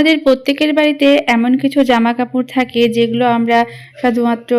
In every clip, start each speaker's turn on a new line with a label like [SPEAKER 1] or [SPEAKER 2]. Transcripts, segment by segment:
[SPEAKER 1] আমাদের প্রত্যেকের বাড়িতে এমন কিছু জামা কাপড় থাকে যেগুলো আমরা শুধুমাত্র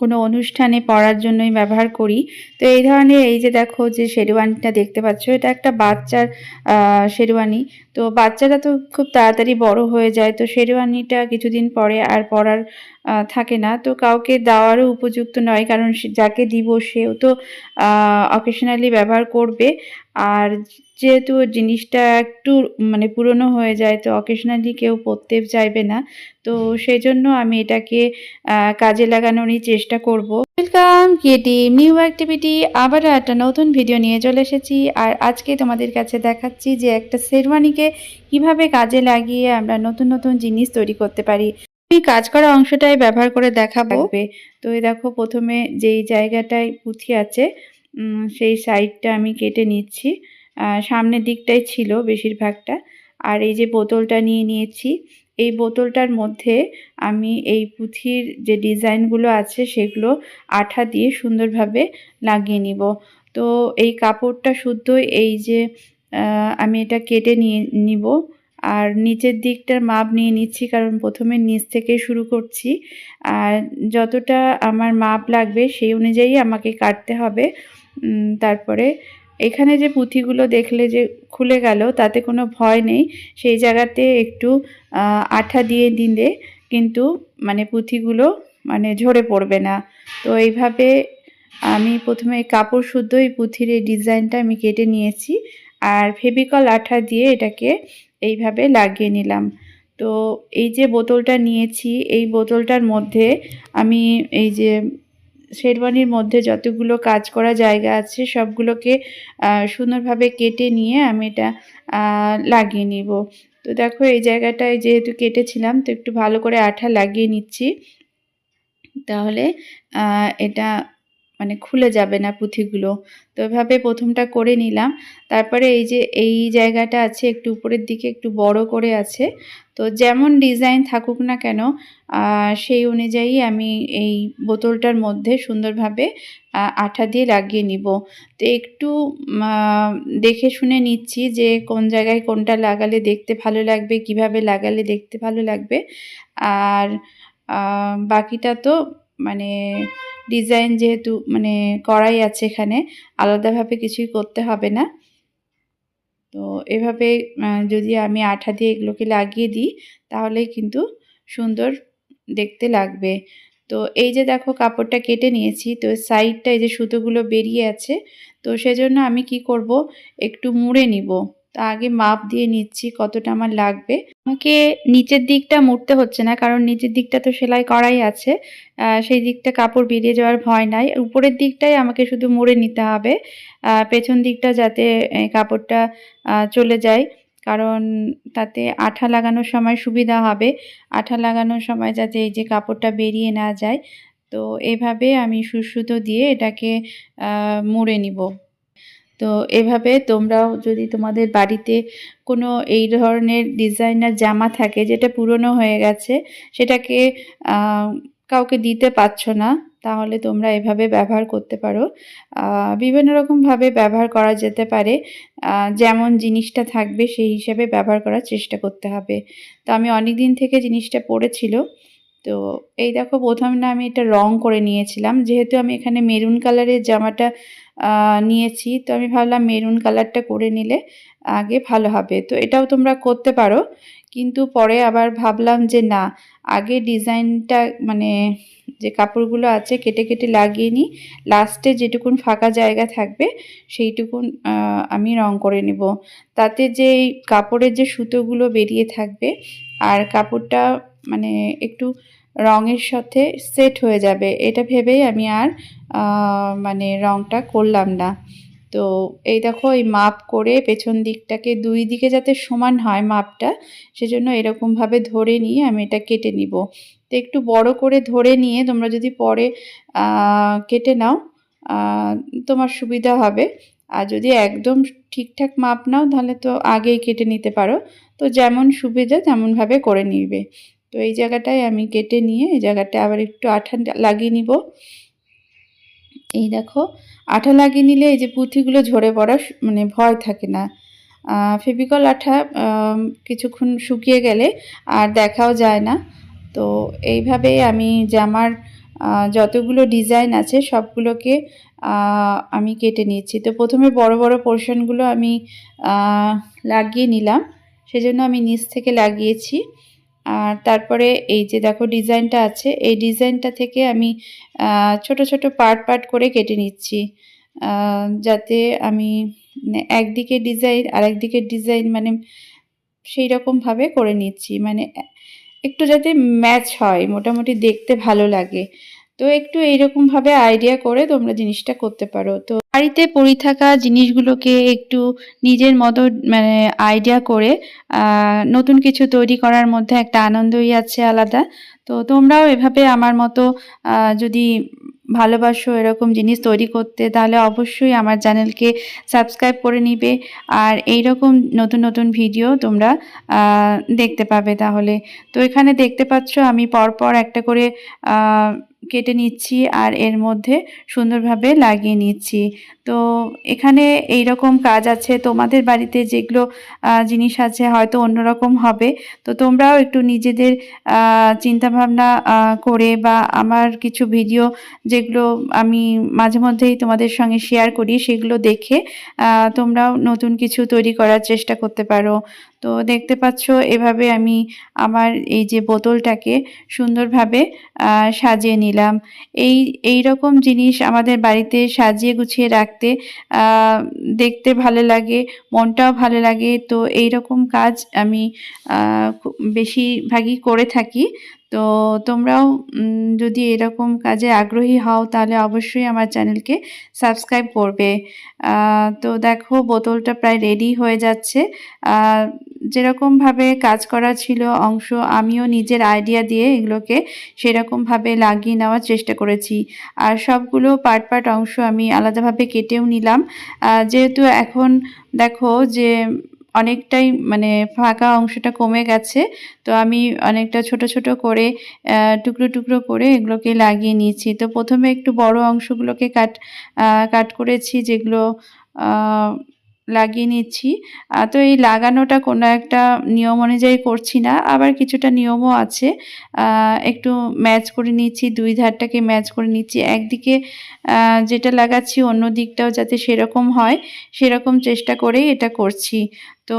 [SPEAKER 1] কোনো অনুষ্ঠানে পরার জন্যই ব্যবহার করি। তো এই ধরনের এই যে দেখো যে শেরওয়ানিটা দেখতে পাচ্ছ, এটা একটা বাচ্চার শেরওয়ানি। তো বাচ্চারা তো খুব তাড়াতাড়ি বড় হয়ে যায়, তো শেরওয়ানিটা কিছুদিন পরে আর পরার থাকে না, তো কাউকে দেওয়ারও উপযুক্ত নয়, কারণ যাকে দিব সেও তো অকেশনালি ব্যবহার করবে। আর যেহেতু জিনিসটা একটু মানে পুরনো হয়ে যায়, তো অকেশনালি কেউ পরতে চাইবে না। তো সেজন্য আমি এটাকে কাজে লাগানোরই চেষ্টা করব। ওয়েলকাম ক্রিয়েটিভ নিউ অ্যাক্টিভিটি, আবারও একটা নতুন ভিডিও নিয়ে চলে এসেছি। আর আজকে তোমাদের কাছে দেখাচ্ছি যে একটা শেরওয়ানিকে কিভাবে কাজে লাগিয়ে আমরা নতুন নতুন জিনিস তৈরি করতে পারি। আমি কাজ করা অংশটাই ব্যবহার করে দেখাবো। তো এই দেখো, প্রথমে যেই জায়গাটায় পুঁথি আছে সেই সাইডটা আমি কেটে নিচ্ছি। সামনের দিকটাই ছিল বেশিরভাগটা। আর এই যে বোতলটা নিয়ে নিয়েছি, এই বোতলটার মধ্যে আমি এই পুঁথির যে ডিজাইনগুলো আছে সেগুলো আঠা দিয়ে সুন্দরভাবে লাগিয়ে নিব। তো এই কাপড়টা শুদ্ধ এই যে আমি এটা কেটে নিব। আর নিচের দিকটার মাপ নিয়ে নিচ্ছি, কারণ প্রথমে নিচ থেকে শুরু করছি। আর যতটা আমার মাপ লাগবে সেই অনুযায়ী আমাকে কাটতে হবে। তারপরে এখানে যে পুঁথিগুলো দেখলে যে খুলে গেল, তাতে কোনো ভয় নেই। সেই জায়গাতে একটু আঠা দিয়ে দিলে কিন্তু মানে পুঁথিগুলো মানে ঝরে পড়বে না। তো এইভাবে আমি প্রথমে কাপড় শুদ্ধ এই পুঁথির এই ডিজাইনটা আমি কেটে নিয়েছি। আর ফেভিকল আঠা দিয়ে এটাকে এইভাবে লাগিয়ে নিলাম। তো এই যে বোতলটা নিয়েছি, এই বোতলটার মধ্যে আমি এই যে শেরওয়ানির মধ্যে যতগুলো কাজ করা জায়গা আছে সবগুলোকে সুন্দরভাবে কেটে নিয়ে আমি এটা লাগিয়ে নিব। তো দেখো, এই জায়গাটায় যেহেতু কেটেছিলাম, তো একটু ভালো করে আঠা লাগিয়ে নিচ্ছি, তাহলে এটা মানে খুলে যাবে না পুঁথিগুলো। তো এভাবে প্রথমটা করে নিলাম। তারপরে এই যে এই জায়গাটা আছে একটু উপরের দিকে একটু বড় করে আছে, তো যেমন ডিজাইন থাকুক না কেন সেই অনুযায়ী আমি এই বোতলটার মধ্যে সুন্দরভাবে আঠা দিয়ে লাগিয়ে নিব। তো একটু দেখে শুনে নিচ্ছি যে কোন জায়গায় কোনটা লাগালে দেখতে ভালো লাগবে, কিভাবে লাগালে দেখতে ভালো লাগবে। আর বাকিটা তো মানে ডিজাইন যেহেতু মানে করাই আছে, এখানে আলাদাভাবে কিছুই করতে হবে না। তো এভাবে যদি আমি আঠা দিয়ে এগুলোকে লাগিয়ে দিই, তাহলেই কিন্তু সুন্দর দেখতে লাগবে। তো এই যে দেখো, কাপড়টা কেটে নিয়েছি, তো সাইডটা এই যে সুতোগুলো বেরিয়ে আছে, তো সেজন্য আমি কি করব, একটু মুড়ে নিব। তা আগে মাপ দিয়ে নিচ্ছি কতটা আমার লাগবে। আমাকে নিচের দিকটা মুড়তে হচ্ছে না, কারণ নিচের দিকটা তো সেলাই করাই আছে, সেই দিকটা কাপড় বেরিয়ে যাওয়ার ভয় নাই। উপরের দিকটাই আমাকে শুধু মুড়ে নিতে হবে, পেছন দিকটা যাতে কাপড়টা চলে যায়, কারণ তাতে আঠা লাগানোর সময় সুবিধা হবে। আঠা লাগানোর সময় যাতে এই যে কাপড়টা বেরিয়ে না যায়। তো এভাবে আমি সুতো দিয়ে এটাকে মুড়ে নিব। তো এভাবে তোমরাও যদি তোমাদের বাড়িতে কোনো এই ধরনের ডিজাইনার জামা থাকে যেটা পুরনো হয়ে গেছে, সেটাকে কাউকে দিতে পারছো না, তাহলে তোমরা এভাবে ব্যবহার করতে পারো। বিভিন্ন রকমভাবে ব্যবহার করা যেতে পারে, যেমন জিনিসটা থাকবে সেই হিসেবে ব্যবহার করার চেষ্টা করতে হবে। তো আমি অনেক দিন থেকে জিনিসটা পড়েছিল। তো এই দেখো, প্রথমে না আমি এটা রং করে নিয়েছিলাম, যেহেতু আমি এখানে মেরুন কালারের জামাটা নিয়েছি, তো আমি ভাবলাম মেরুন কালারটা করে নিলে আগে ভালো হবে। তো এটাও তোমরা করতে পারো, কিন্তু পরে আবার ভাবলাম যে না, আগে ডিজাইনটা মানে যে কাপড়গুলো আছে কেটে কেটে লাগিয়ে নিই, লাস্টে যেটুকুন ফাঁকা জায়গা থাকবে সেইটুকুন আমি রং করে নেব। তাতে যে কাপড়ের যে সুতোগুলো বেরিয়ে থাকবে আর কাপড়টা মানে একটু রঙের সাথে সেট হয়ে যাবে, এটা ভেবেই আমি আর মানে রংটা করলাম না। তো এই দেখো, এই মাপ করে পেছন দিকটাকে দুই দিকে যাতে সমান হয় মাপটা, সেজন্য এরকমভাবে ধরে নিয়ে আমি এটা কেটে নিব। তো একটু বড় করে ধরে নিয়ে তোমরা যদি পরে কেটে নাও তোমার সুবিধা হবে। আর যদি একদম ঠিকঠাক মাপ নাও তাহলে তো আগেই কেটে নিতে পারো। তো যেমন সুবিধা তেমনভাবে করে নিবে। তো এই জায়গাটায় আমি কেটে নিয়ে এই জায়গাটায় আবার একটু আঠা লাগিয়ে নিব। এই দেখো, আঠা লাগিয়ে নিলে এই যে পুঁথিগুলো ঝরে পড়ার মানে ভয় থাকে না। ফেভিকল আঠা কিছুক্ষণ শুকিয়ে গেলে আর দেখাও যায় না। তো এইভাবেই আমি জামার যতগুলো ডিজাইন আছে সবগুলোকে আমি কেটে নিচ্ছি। তো প্রথমে বড় বড় পোর্শনগুলো আমি লাগিয়ে নিলাম, সেজন্য আমি নিচ থেকে লাগিয়েছি। আর তারপরে এই যে দেখো ডিজাইনটা আছে, এই ডিজাইনটা থেকে আমি ছোট ছোট পার্ট পার্ট করে কেটে নিচ্ছি, যাতে আমি একদিকে ডিজাইন আর একদিকে ডিজাইন মানে সেই রকমভাবে করে নিচ্ছি, মানে একটু যাতে ম্যাচ হয়, মোটামুটি দেখতে ভালো লাগে। তো একটু এইরকমভাবে আইডিয়া করে তোমরা জিনিসটা করতে পারো। তো বাড়িতে পড়ে থাকা জিনিসগুলোকে একটু নিজের মতো মানে আইডিয়া করে নতুন কিছু তৈরি করার মধ্যে একটা আনন্দই আছে আলাদা। তো তোমরাও এভাবে আমার মতো যদি ভালোবাসো এরকম জিনিস তৈরি করতে, তাহলে অবশ্যই আমার চ্যানেলকে সাবস্ক্রাইব করে নিবে, আর এইরকম নতুন নতুন ভিডিও তোমরা দেখতে পাবে তাহলে। তো এখানে দেখতে পাচ্ছ আমি পরপর একটা করে কেটে নিচ্ছি আর এর মধ্যে সুন্দরভাবে লাগিয়ে নিচ্ছি। তো এখানে এই রকম কাজ আছে, তোমাদের বাড়িতে যেগুলো জিনিস আছে হয়তো অন্যরকম হবে। তো তোমরাও একটু নিজেদের চিন্তাভাবনা করে বা আমার কিছু ভিডিও যেগুলো আমি মাঝে মধ্যেই তোমাদের সঙ্গে শেয়ার করি সেগুলো দেখে তোমরাও নতুন কিছু তৈরি করার চেষ্টা করতে পারো। তো দেখতে পাচ্ছ এভাবে আমি আমার এই যে বোতলটাকে সুন্দরভাবে সাজিয়ে নিলাম। এই রকম জিনিস আমাদের বাড়িতে সাজিয়ে গুছিয়ে রাখতে দেখতে ভালো লাগে, মনটাও ভালো লাগে। তো এই রকম কাজ আমি বেশিরভাগই করে থাকি। তো তোমরাও যদি এরকম কাজে আগ্রহী হও তাহলে অবশ্যই আমার চ্যানেলকে সাবস্ক্রাইব করবে। তো দেখো বোতলটা প্রায় রেডি হয়ে যাচ্ছে। যেরকমভাবে কাজ করা ছিল অংশ আমিও নিজের আইডিয়া দিয়ে এগুলোকে সেরকমভাবে লাগিয়ে নেওয়ার চেষ্টা করেছি। আর সবগুলো পার্ট পার্ট অংশ আমি আলাদাভাবে কেটেও নিলাম, যেহেতু এখন দেখো যে অনেকটাই মানে ফাঁকা অংশটা কমে গেছে। তো আমি অনেকটা ছোট ছোট করে টুকরো টুকরো করে এগুলোকে লাগিয়ে নিয়েছি। তো প্রথমে একটু বড় অংশগুলোকে কাট করেছি, যেগুলো লাগিয়ে নিচ্ছি। তো এই লাগানোটা কোনো একটা নিয়ম অনুযায়ী করছি না, আবার কিছুটা নিয়মও আছে। একটু ম্যাচ করে নিচ্ছি, দুই ধারটাকে ম্যাচ করে নিচ্ছি, একদিকে যেটা লাগাচ্ছি অন্য দিকটাও যাতে সেরকম হয় সেরকম চেষ্টা করেই এটা করছি। তো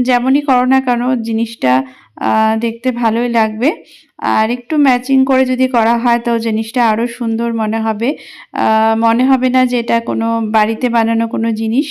[SPEAKER 1] যেমনই করো না কেন জিনিসটা দেখতে ভালোই লাগবে, আর একটু ম্যাচিং করে যদি করা হয় তো জিনিসটা আরও সুন্দর মনে হবে না যে এটা কোনো বাড়িতে বানানো কোনো জিনিস,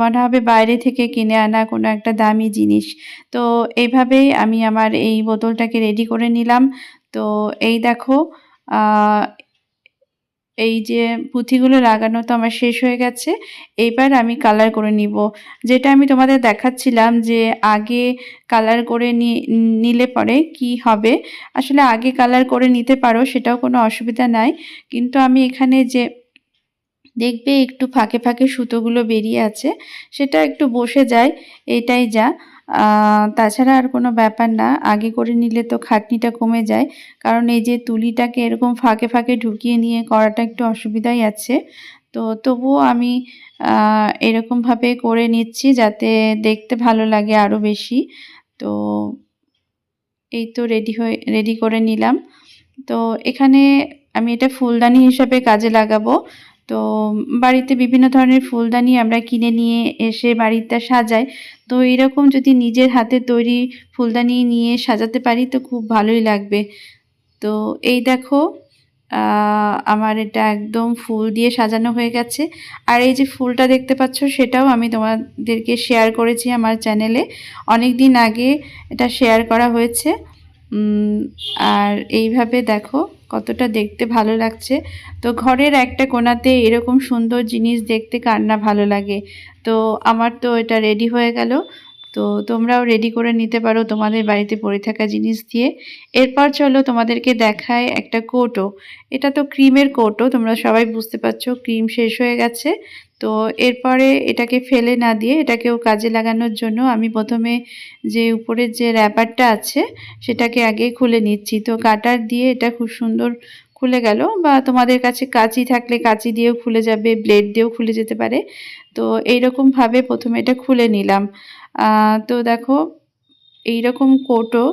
[SPEAKER 1] মনে হবে বাইরে থেকে কিনে আনা কোনো একটা দামি জিনিস। তো এইভাবেই আমি আমার এই বোতলটাকে রেডি করে নিলাম। তো এই দেখো এই যে পুঁথিগুলো লাগানো তো আমার শেষ হয়ে গেছে। এইবার আমি কালার করে নিব। যেটা আমি তোমাদের দেখাচ্ছিলাম যে আগে কালার করে নিলে পরে কি হবে, আসলে আগে কালার করে নিতে পারো, সেটাও কোনো অসুবিধা নাই। কিন্তু আমি এখানে যে দেখবে একটু ফাঁকে ফাঁকে সুতোগুলো বেরিয়ে আছে, সেটা একটু বসে যায়, এটাই যা। তাছাড়া আর কোনো ব্যাপার না, আগে করে নিলে তো খাটনিটা কমে যায়, কারণ এই যে তুলিটাকে এরকম ফাঁকে ফাঁকে ঢুকিয়ে নিয়ে করাটা একটু অসুবিধাই আছে। তো তবুও আমি এরকমভাবে করে নিচ্ছি যাতে দেখতে ভালো লাগে আরও বেশি। তো এই তো রেডি করে নিলাম। তো এখানে আমি এটা ফুলদানি হিসাবে কাজে লাগাবো। তো বাড়িতে বিভিন্ন ধরনের ফুলদানি আমরা কিনে নিয়ে এসে বাড়িটা সাজাই। তো এরকম যদি নিজের হাতে তৈরি ফুলদানি নিয়ে সাজাতে পারি তো খুব ভালোই লাগবে। তো এই দেখো আমার এটা একদম ফুল দিয়ে সাজানো হয়ে গেছে। আর এই যে ফুলটা দেখতে পাচ্ছ সেটাও আমি তোমাদেরকে শেয়ার করেছি আমার চ্যানেলে, অনেক দিন আগে এটা শেয়ার করা হয়েছে। আর এইভাবে দেখো কতটা দেখতে ভালো লাগছে। তো ঘরের একটা কোণাতে এরকম সুন্দর জিনিস দেখতে কার না ভালো লাগে। তো আমার তো এটা রেডি হয়ে গেল। তো তোমরাও রেডি করে নিতে পারো তোমাদের বাড়িতে পড়ে থাকা জিনিস দিয়ে। এরপর চলো তোমাদেরকে দেখায় একটা কৌটো। এটা তো ক্রিমের কৌটো, তোমরা সবাই বুঝতে পারছো ক্রিম শেষ হয়ে গেছে। তো এরপরে এটাকে ফেলে না দিয়ে এটাকেও কাজে লাগানোর জন্য আমি প্রথমে যে উপরের যে র্যাপারটা আছে সেটাকে আগে খুলে নিচ্ছি। তো কাটার দিয়ে এটা খুব সুন্দর খুলে গেল, বা তোমাদের কাছে কাঁচি থাকলে কাঁচি দিয়েও খুলে যাবে, ব্লেড দিয়েও খুলে যেতে পারে। তো এইরকমভাবে প্রথমে এটা খুলে নিলাম। তো দেখো এইরকম কৌটো,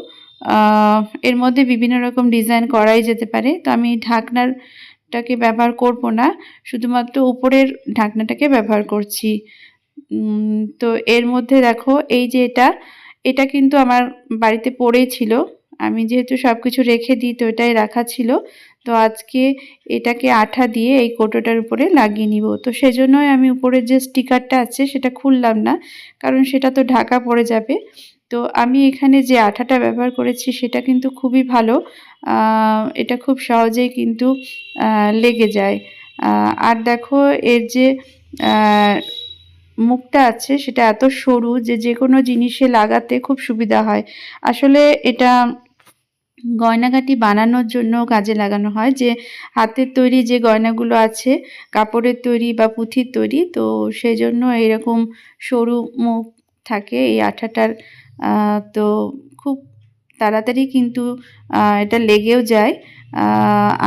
[SPEAKER 1] এর মধ্যে বিভিন্ন রকম ডিজাইন করাই যেতে পারে। তো আমি ঢাকনাটাকে ব্যবহার করব না, শুধুমাত্র উপরের ঢাকনাটাকে ব্যবহার করছি। তো এর মধ্যে দেখো এই যে এটা কিন্তু আমার বাড়িতে পড়েই ছিল। আমি যেহেতু সব কিছু রেখে দিই, তো এটাই রাখা ছিল। তো আজকে এটাকে আঠা দিয়ে এই কৌটোটার উপরে লাগিয়ে নিব। তো সেজন্যই আমি উপরের যে স্টিকারটা আছে সেটা খুললাম না, কারণ সেটা তো ঢাকা পড়ে যাবে। তো আমি এখানে যে আঠাটা ব্যবহার করেছি সেটা কিন্তু খুবই ভালো। এটা খুব সহজেই কিন্তু লেগে যায়। আর দেখো এর যে মুখটা আছে সেটা এত সরু যে যেকোনো জিনিসে লাগাতে খুব সুবিধা হয়। আসলে এটা গয়নাগাটি বানানোর জন্য কাজে লাগানো হয়, যে হাতের তৈরি যে গয়নাগুলো আছে, কাপড়ের তৈরি বা পুঁথির তৈরি, তো সেই জন্য এরকম সরু মুখ থাকে এই আঠাটার। তো খুব তাড়াতাড়ি কিন্তু এটা লেগেও যায়।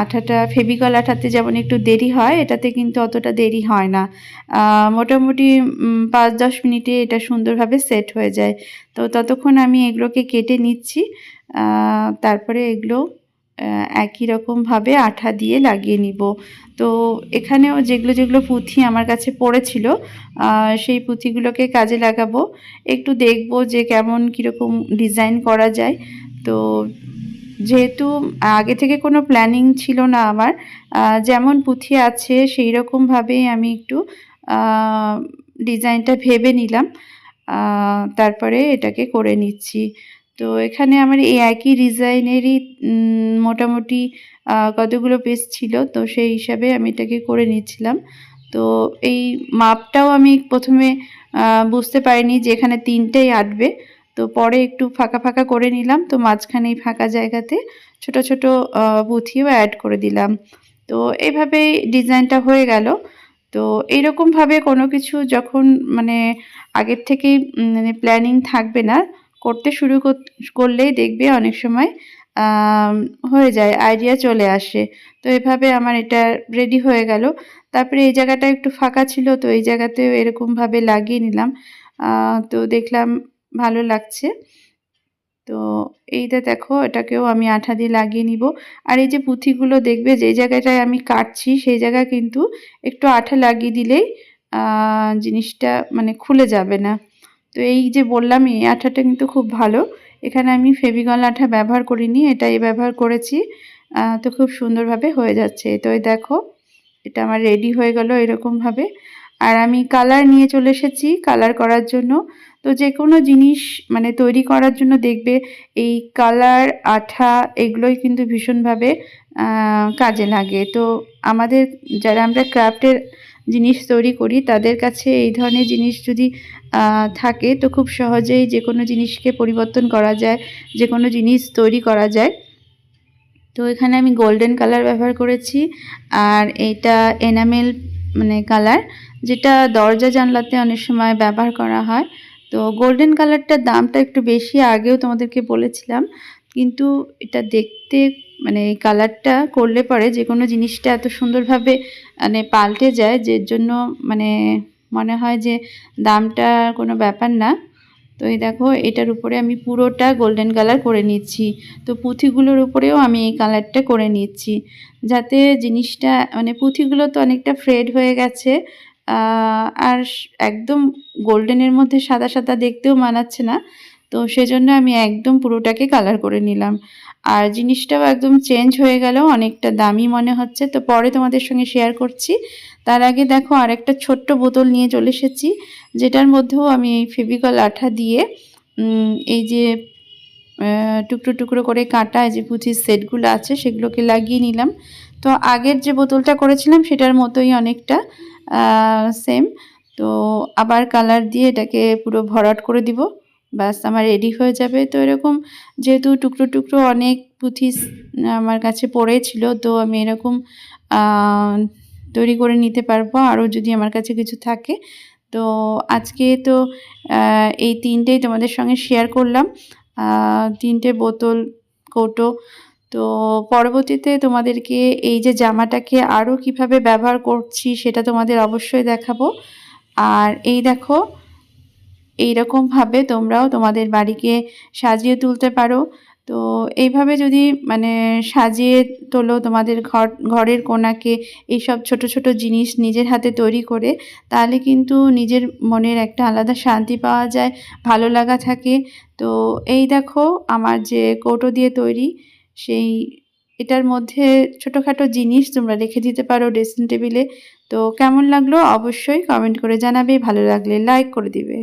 [SPEAKER 1] আঠাটা ফেভিকল আঠাতে যেমন একটু দেরি হয়, এটাতে কিন্তু অতটা দেরি হয় না। মোটামুটি 5-10 মিনিটে এটা সুন্দরভাবে সেট হয়ে যায়। তো ততক্ষণ আমি এগুলোকে কেটে নিচ্ছি। তারপরে এগুলো একই রকমভাবে আঠা দিয়ে লাগিয়ে নিব। তো এখানেও যেগুলো পুঁথি আমার কাছে পড়েছিল, সেই পুঁথিগুলোকে কাজে লাগাবো। একটু দেখব যে কেমন কীরকম ডিজাইন করা যায়। তো যেহেতু আগে থেকে কোনো প্ল্যানিং ছিল না আমার, যেমন পুঁথি আছে সেই রকমভাবেই আমি একটু ডিজাইনটা ভেবে নিলাম। তারপরে এটাকে করে নিচ্ছি। তো এখানে আমার এই একই ডিজাইনেরই মোটামুটি কতগুলো পিস ছিল, তো সেই হিসাবে আমি এটাকে করে নিচ্ছিলাম। তো এই মাপটাও আমি প্রথমে বুঝতে পারিনি যে এখানে 3টেই আঁটবে। তো পরে একটু ফাঁকা ফাঁকা করে নিলাম। তো মাঝখানে এই ফাঁকা জায়গাতে ছোট ছোট পুঁথিও অ্যাড করে দিলাম। তো এইভাবেই ডিজাইনটা হয়ে গেল। তো এইরকমভাবে কোনো কিছু যখন মানে আগের থেকেই মানে প্ল্যানিং থাকবে না, করতে শুরু করলেই দেখবে অনেক সময় হয়ে যায়, আইডিয়া চলে আসে। তো এভাবে আমার এটা রেডি হয়ে গেল। তারপরে এই জায়গাটা একটু ফাঁকা ছিল, তো এই জায়গাতেও এরকমভাবে লাগিয়ে নিলাম। তো দেখলাম ভালো লাগছে। তো এইটা দেখো, এটাকেও আমি আঠা দিয়ে লাগিয়ে নিব। আর এই যে পুঁথিগুলো দেখবে যে জায়গাটায় আমি কাটছি সেই জায়গায় কিন্তু একটু আঠা লাগিয়ে দিলেই জিনিসটা মানে খুলে যাবে না। তো এই যে বললাম এই আঠাটা কিন্তু খুব ভালো। এখানে আমি ফেভিকল আঠা ব্যবহার করিনি, এটাই ব্যবহার করেছি। তো খুব সুন্দরভাবে হয়ে যাচ্ছে। তো এই দেখো এটা আমার রেডি হয়ে গেল এরকমভাবে। আর আমি কালার নিয়ে চলে এসেছি কালার করার জন্য। তো যে কোনো জিনিস মানে তৈরি করার জন্য দেখবে এই কালার, আঠা এগুলোই কিন্তু ভীষণভাবে কাজে লাগে। তো আমাদের যারা আমরা ক্রাফটের জিনিস তৈরি করি তাদের কাছে এই ধরনের জিনিস যদি থাকে তো খুব সহজেই যে কোনো জিনিসকে পরিবর্তন করা যায়, যে কোনো জিনিস তৈরি করা যায়। তো এখানে আমি গোল্ডেন কালার ব্যবহার করেছি, আর এইটা এনামেল মানে কালার, যেটা দরজা জানলাতে অনেক সময় ব্যবহার করা হয়। তো গোল্ডেন কালারটার দামটা একটু বেশি, আগেও তোমাদেরকে বলেছিলাম, কিন্তু এটা দেখতে মানে এই কালারটা করলে পরে যে কোনো জিনিসটা এত সুন্দরভাবে মানে পাল্টে যায়, যে জন্য মানে মনে হয় যে দামটা কোনো ব্যাপার না। তো এই দেখো এটার উপরে আমি পুরোটা গোল্ডেন কালার করে নিচ্ছি। তো পুঁথিগুলোর উপরেও আমি এই কালারটা করে নিচ্ছি, যাতে জিনিসটা মানে পুঁথিগুলো তো অনেকটা ফেড হয়ে গেছে, আর একদম গোল্ডেনের মধ্যে সাদা সাদা দেখতেও মানাচ্ছে না। তো সেজন্য আমি একদম পুরোটাকে কালার করে নিলাম। আর জিনিসটাও একদম চেঞ্জ হয়ে গেল, অনেকটা দামি মনে হচ্ছে। তো পরে তোমাদের সঙ্গে শেয়ার করছি। তার আগে দেখো আরেকটা ছোট্ট বোতল নিয়ে চলে এসেছি, যেটার মধ্যেও আমি এই ফেভিকল আঠা দিয়ে এই যে টুকরো টুকরো করে কাটা যে পুঁথির সেটগুলো আছে সেগুলোকে লাগিয়ে নিলাম। তো আগের যে বোতলটা করেছিলাম সেটার মতোই অনেকটা সেম। তো আবার কালার দিয়ে এটাকে পুরো ভরাট করে দিব, ব্যাস আমার রেডি হয়ে যাবে। তো এরকম যেহেতু টুকরো টুকরো অনেক পুঁথি আমার কাছে পড়েছিল, তো আমি এরকম তৈরি করে নিতে পারবো আরও যদি আমার কাছে কিছু থাকে। তো আজকে তো এই 3টেই তোমাদের সঙ্গে শেয়ার করলাম, 3টে বোতল, কৌটো। তো পরবর্তীতে তোমাদেরকে এই যে জামাটাকে আরও কিভাবে ব্যবহার করছি সেটা তোমাদের অবশ্যই দেখাবো। আর এই দেখো, এইরকমভাবে তোমরাও তোমাদের বাড়িকে সাজিয়ে তুলতে পারো। তো এইভাবে যদি মানে সাজিয়ে তোলো তোমাদের ঘরের কোণাকে, এইসব ছোট ছোট জিনিস নিজের হাতে তৈরি করে, তাহলে কিন্তু নিজের মনের একটা আলাদা শান্তি পাওয়া যায়, ভালো লাগা থাকে। তো এই দেখো আমার যে কৌটো দিয়ে তৈরি, সেই এটার মধ্যে ছোটোখাটো জিনিস তোমরা রেখে দিতে পারো ড্রেসিং টেবিলে। তো কেমন লাগলো অবশ্যই কমেন্ট করে জানাবে, ভালো লাগলে লাইক করে দিবে।